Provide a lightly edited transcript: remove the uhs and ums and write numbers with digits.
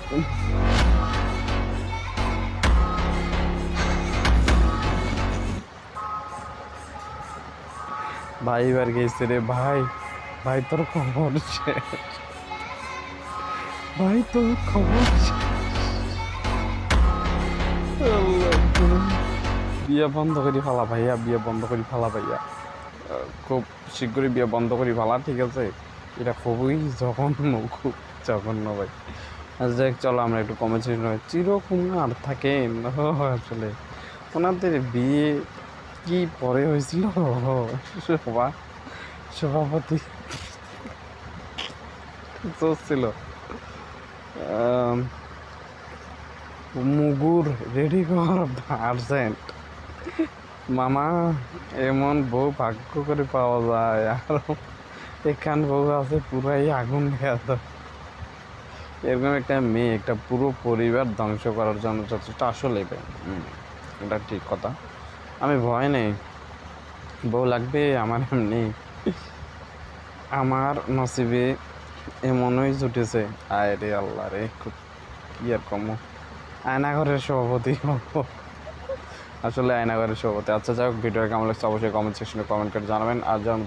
ভাই এবার গেছে রে ভাই। ভাই তোর খবর ভাই তোর খবর বিয়ে বন্ধ করি ফালা ভাইয়া, বিয়ে বন্ধ করি ফালা ভাইয়া, খুব শীঘ্রই বিয়ে বন্ধ করি ফালা, ঠিক আছে? এটা খুবই জঘন্য, খুব জঘন্য ভাই। যাই চলো আমরা একটু কমেন্ট চিরকুমার থাকেন আসলে ওনাদের বিয়ে কি পরে হয়েছিল? সভাপতি ছিল। মুগুর রেডি কর আর্জেন্ট মামা, এমন বউ ভাগ্য করে পাওয়া যায়। আর এখান বউ আছে পুরাই আগুন খেয়াত। এরকম একটা মেয়ে একটা পুরো পরিবার ধ্বংস করার জন্য যথেষ্ট। আসলে এটা ঠিক কথা। আমি ভয় নেই, বউ লাগবে আমার এমনি, আমার নসিবে এমনই জুটেছে। আয় রে আল্লাহ রে, খুব কি আর কম, আয়নাঘরের সভাপতি আসলে আয়নাঘরের সভাপতি। আচ্ছা যাই হোক, ভিডিও কেমন লাগছে অবশ্যই কমেন্ট সেকশনে কমেন্ট করে জানাবেন। আর যেমন